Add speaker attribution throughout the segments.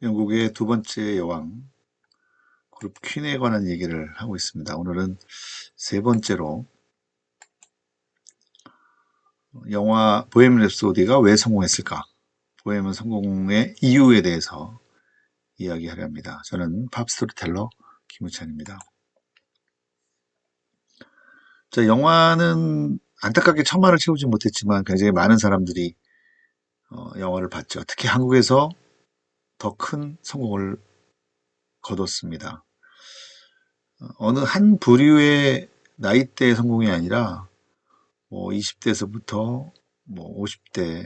Speaker 1: 영국의 두 번째 여왕 그룹 퀸에 관한 얘기를 하고 있습니다. 오늘은 세 번째로 영화 보헤미안 랩소디가 왜 성공했을까? 보헤미안 성공의 이유에 대해서 이야기하려 합니다. 저는 팝스토리텔러 김우찬입니다. 자, 영화는 안타깝게 천만을 채우지 못했지만 굉장히 많은 사람들이 영화를 봤죠. 특히 한국에서 더 큰 성공을 거뒀습니다. 어느 한 부류의 나이대의 성공이 아니라 20대에서부터 50대,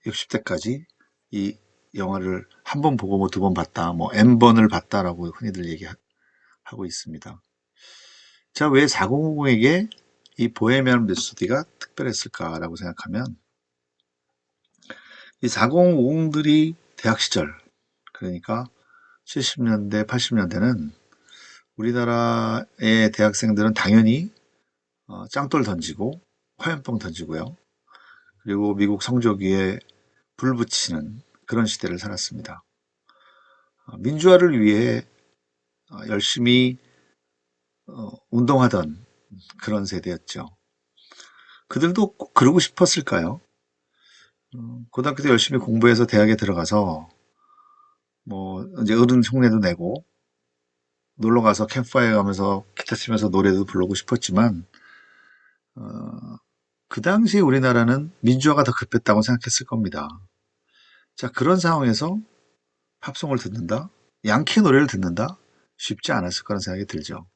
Speaker 1: 60대까지 이 영화를 한 번 보고 두 번 봤다, N번을 봤다라고 흔히들 얘기하고 있습니다. 자, 왜 4050에게 이 보헤미안 랩소디가 특별했을까라고 생각하면 이 4050들이 대학 시절, 그러니까 70년대, 80년대는 우리나라의 대학생들은 당연히 짱돌 던지고 화염병 던지고요. 그리고 미국 성적 위에 불 붙이는 그런 시대를 살았습니다. 민주화를 위해 열심히 운동하던 그런 세대였죠. 그들도 꼭 그러고 싶었을까요? 고등학교 때 열심히 공부해서 대학에 들어가서 이제 어른 흉내도 내고 놀러 가서 캠프파이어 가면서 기타 치면서 노래도 부르고 싶었지만 그 당시에 우리나라는 민주화가 더 급했다고 생각했을 겁니다. 자, 그런 상황에서 팝송을 듣는다? 양키 노래를 듣는다? 쉽지 않았을 거라는 생각이 들죠.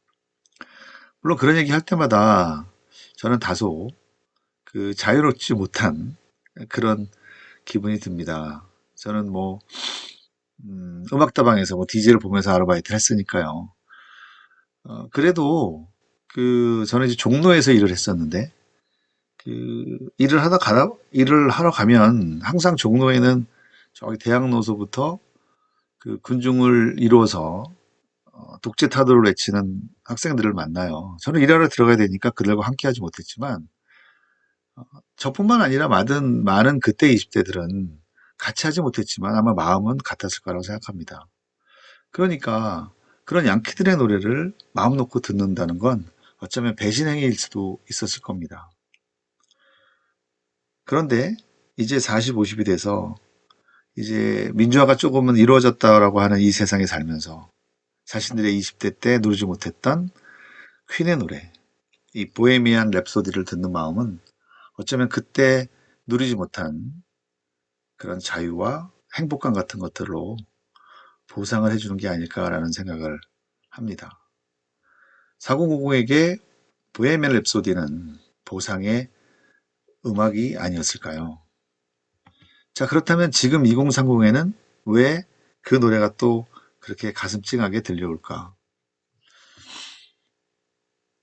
Speaker 1: 물론 그런 얘기 할 때마다 저는 다소 그 자유롭지 못한 그런 기분이 듭니다. 저는 음악다방에서 DJ를 보면서 아르바이트를 했으니까요. 그래도 저는 이제 종로에서 일을 했었는데 일을 하러 가면 항상 종로에는 저기 대학로서부터 그 군중을 이루어서 독재 타도를 외치는 학생들을 만나요. 저는 일하러 들어가야 되니까 그들과 함께 하지 못했지만 저뿐만 아니라 많은 그때 20대들은 같이 하지 못했지만 아마 마음은 같았을 거라고 생각합니다. 그러니까 그런 양키들의 노래를 마음 놓고 듣는다는 건 어쩌면 배신행위일 수도 있었을 겁니다. 그런데 이제 40, 50이 돼서 이제 민주화가 조금은 이루어졌다라고 하는 이 세상에 살면서 자신들의 20대 때 누리지 못했던 퀸의 노래, 이 보헤미안 랩소디를 듣는 마음은 어쩌면 그때 누리지 못한 그런 자유와 행복감 같은 것들로 보상을 해주는 게 아닐까라는 생각을 합니다. 4050에게 보헤미안 랩소디는 보상의 음악이 아니었을까요? 자, 그렇다면 지금 2030에는 왜 그 노래가 또 그렇게 가슴 찡하게 들려올까?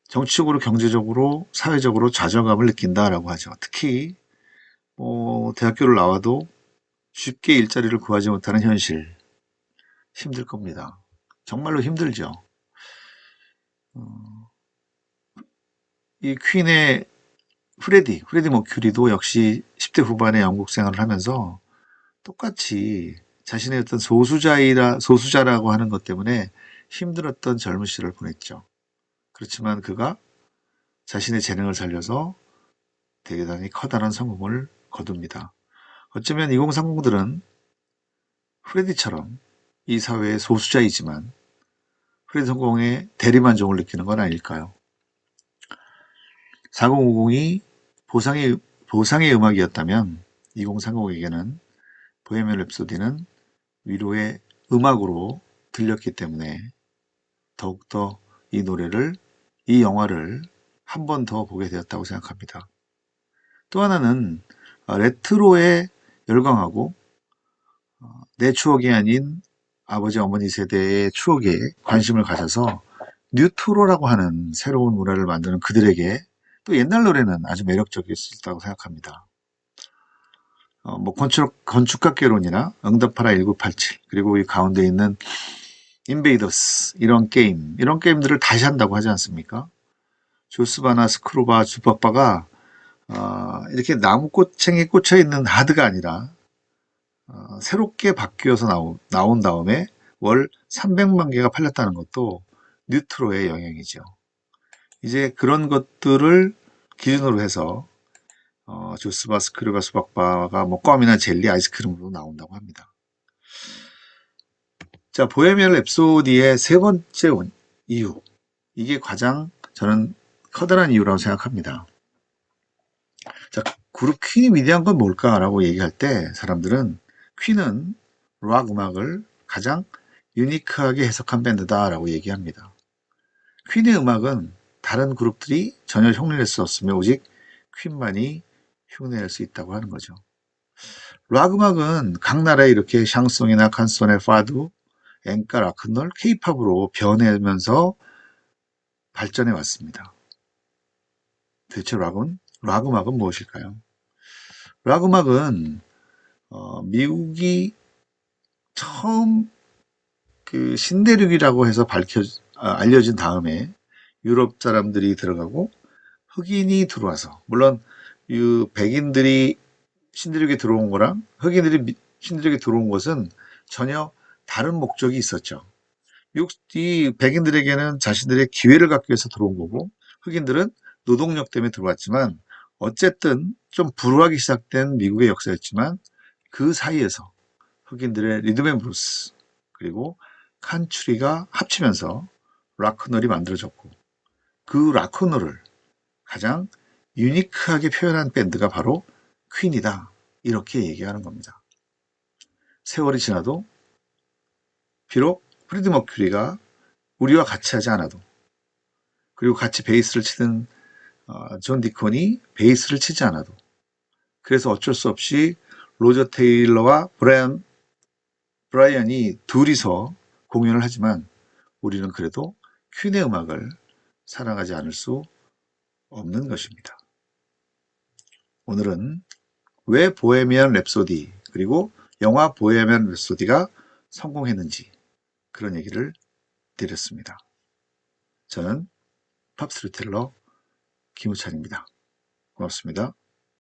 Speaker 1: 정치적으로, 경제적으로, 사회적으로 좌절감을 느낀다라고 하죠. 특히 대학교를 나와도 쉽게 일자리를 구하지 못하는 현실, 힘들 겁니다. 정말로 힘들죠. 이 퀸의 프레디 머큐리도 역시 10대 후반에 영국 생활을 하면서 똑같이 자신의 어떤 소수자라고 하는 것 때문에 힘들었던 젊은 시절을 보냈죠. 그렇지만 그가 자신의 재능을 살려서 대단히 커다란 성공을 거둡니다. 어쩌면 2030들은 프레디처럼 이 사회의 소수자이지만 프레디 성공의 대리만족을 느끼는 건 아닐까요? 4050이 보상의 음악이었다면 2030에게는 보헤미안 랩소디는 위로의 음악으로 들렸기 때문에 더욱더 이 영화를 한 번 더 보게 되었다고 생각합니다. 또 하나는 레트로에 열광하고 내 추억이 아닌 아버지 어머니 세대의 추억에 관심을 가져서 뉴트로라고 하는 새로운 문화를 만드는 그들에게 또 옛날 노래는 아주 매력적이었다고 생각합니다. 건축학개론이나 응답하라 1987 그리고 이 가운데 있는 인베이더스 이런 게임들을 다시 한다고 하지 않습니까? 조스바나 스크루바 주박바가 이렇게 나무꽃챙이에 꽂혀 있는 하드가 아니라 새롭게 바뀌어서 나온 다음에 월 300만 개가 팔렸다는 것도 뉴트로의 영향이죠. 이제 그런 것들을 기준으로 해서 주스바, 스크류바, 수박바가 뭐 껌이나 젤리, 아이스크림으로 나온다고 합니다. 자, 보헤미안 랩소디의 세 번째 이유. 이게 가장 저는 커다란 이유라고 생각합니다. 자, 그룹 퀸이 위대한 건 뭘까라고 얘기할 때 사람들은 퀸은 락 음악을 가장 유니크하게 해석한 밴드다라고 얘기합니다. 퀸의 음악은 다른 그룹들이 전혀 흉내낼 수 없으며 오직 퀸만이 흉내낼 수 있다고 하는 거죠. 락 음악은 각 나라에 이렇게 샹송이나 칸소네, 파두, 엔카, 락큰롤, 케이팝으로 변해면서 발전해 왔습니다. 대체 락 음악은 무엇일까요? 락 음악은 미국이 처음 그 신대륙이라고 해서 알려진 다음에 유럽 사람들이 들어가고 흑인이 들어와서, 물론 백인들이 신대륙에 들어온 거랑 흑인들이 신대륙에 들어온 것은 전혀 다른 목적이 있었죠. 이 백인들에게는 자신들의 기회를 갖기 위해서 들어온 거고, 흑인들은 노동력 때문에 들어왔지만, 어쨌든 좀 불우하기 시작된 미국의 역사였지만, 그 사이에서 흑인들의 리듬앤 블루스 그리고 칸츄리가 합치면서 락큰롤이 만들어졌고, 그 락큰롤을 가장 유니크하게 표현한 밴드가 바로 퀸이다, 이렇게 얘기하는 겁니다. 세월이 지나도 비록 프레디 머큐리가 우리와 같이 하지 않아도, 그리고 같이 베이스를 치던 존 디콘이 베이스를 치지 않아도, 그래서 어쩔 수 없이 로저 테일러와 브라이언이 둘이서 공연을 하지만 우리는 그래도 퀸의 음악을 사랑하지 않을 수 없는 것입니다. 오늘은 왜 보헤미안 랩소디 그리고 영화 보헤미안 랩소디가 성공했는지 그런 얘기를 드렸습니다. 저는 팝스토리텔러 김우찬입니다. 고맙습니다.